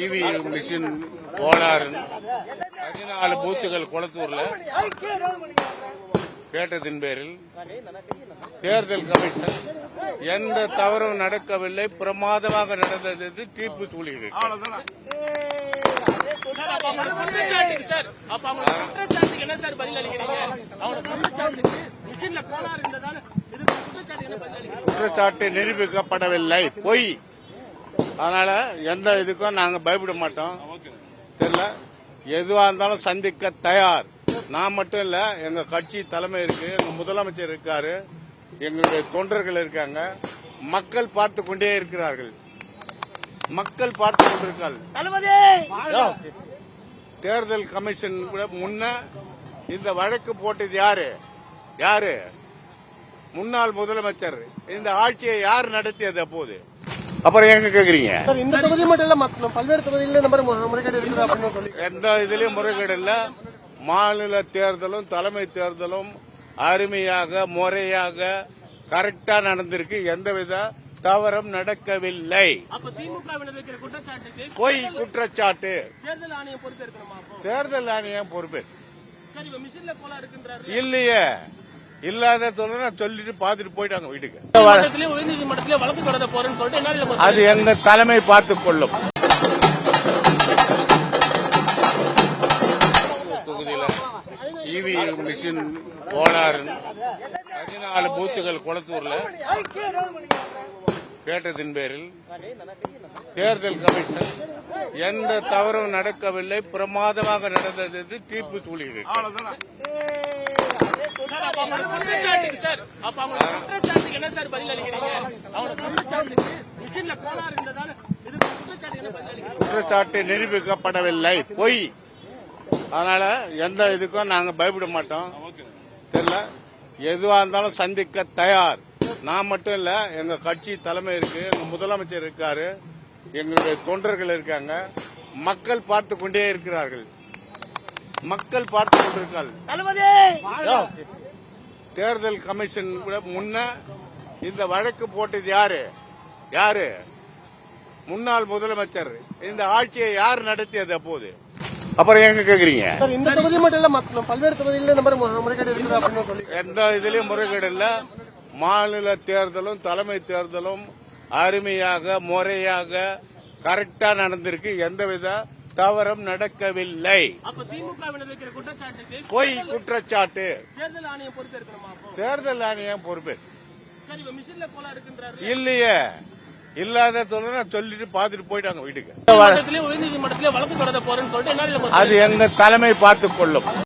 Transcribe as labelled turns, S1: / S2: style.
S1: EVM machine கோளாறு 14 பூத்துகள் குளத்தூர்ல கேட்டதின் பேரில் தேர்தல் கமிஷன் எந்த தவறும் நடக்கவில்லை, பிரமாதமாக நடந்தது என்று தீர்ப்பு சொல்லியிருக்கிறார். குற்றச்சாட்டு நிரூபிக்கப்படவில்லை, பொய். அதனால எந்த இதுக்கும் நாங்க பயப்பட மாட்டோம். தெரியல, எதுவா இருந்தாலும் சந்திக்க தயார். நான் மட்டும் இல்ல, எங்க கட்சி தலைமை இருக்கு, எங்க முதலமைச்சர் இருக்காரு, எங்களுடைய தொண்டர்கள் இருக்காங்க. மக்கள் பார்த்து கொண்டே இருக்கிறார்கள். மக்கள் பார்த்து கொண்டிருக்கார்கள். தேர்தல் கமிஷன் முன்ன இந்த வழக்கு போட்டது யாரு? முன்னாள் முதலமைச்சர். இந்த ஆட்சியை யார் நடத்தியது அப்போது? அப்புறம் எங்க கேக்குறீங்க?
S2: இந்த தொகுதி மட்டும் இல்ல, பல்வேறு தொகுதிகளில் முறைகேடு இருக்குது அப்படின்னு சொல்லி
S1: எந்த இதுலயும் முறைகேடு இல்ல. மாநில தேர்தலும் தலைமை தேர்தலும் அருமையாக முறையாக கரெக்டா நடந்திருக்கு. எந்தவித தவறும் நடக்கவில்லை. பொய் குற்றச்சாட்டு. தேர்தல் ஆணையம் பொறுப்பேற்று இல்லையே, இல்லாத சொல்லிட்டு பாத்துட்டு போயிட்டாங்க வீட்டுக்கு. அது எங்க தலைமை பார்த்துக் கொள்ளும். தொகுதியில இவிஎம் மிஷின் கோளாறு 14 பூத்துகள் குளத்தூர்ல கேட்டதின் பேரில் தேர்தல் கமிஷன் எந்த தவறும் நடக்கவில்லை, பிரமாதமாக நடந்தது என்று தீர்ப்பு சொல்லியிருக்கிறார். குற்றச்சாட்டு நிரூபிக்கப்படவில்லை, பொய். அதனால எந்த இதுக்கும் நாங்க பயப்பட மாட்டோம். தெரியல, எதுவா இருந்தாலும் சந்திக்க தயார். நான் மட்டும் இல்ல, எங்க கட்சி தலைமை இருக்கு, எங்க முதலமைச்சர் இருக்காரு, எங்களுடைய தொண்டர்கள் இருக்காங்க. மக்கள் பார்த்து கொண்டே இருக்கிறார்கள். மக்கள் பார்த்து கொண்டிருக்கார்கள். தேர்தல் கமிஷன் முன்ன இந்த வழக்கு போட்டது யாரு? முன்னாள் முதலமைச்சர். இந்த ஆட்சியை யார் நடத்தியது அப்போது? அப்புறம் எங்க கேக்குறீங்க?
S2: இந்த தொகுதி மட்டும் இல்ல, பல்வேறு தொகுதிகளில் முறைகேடு இருக்குது அப்படின்னு சொல்லி
S1: எந்த இதுலயும் முறைகேடு இல்ல. மாநில தேர்தலும் தலைமை தேர்தலும் அருமையாக முறையாக கரெக்டா நடந்திருக்கு. எந்தவித தவறும் நடக்கவில்லை. பொய் குற்றச்சாட்டு. தேர்தல் ஆணையம் பொறுப்பேற்று இல்லையே, இல்லாத சொல்லிட்டு பாத்துட்டு போயிட்டாங்க வீட்டுக்கு. அது எங்க தலைமை பார்த்துக் கொள்ளும்.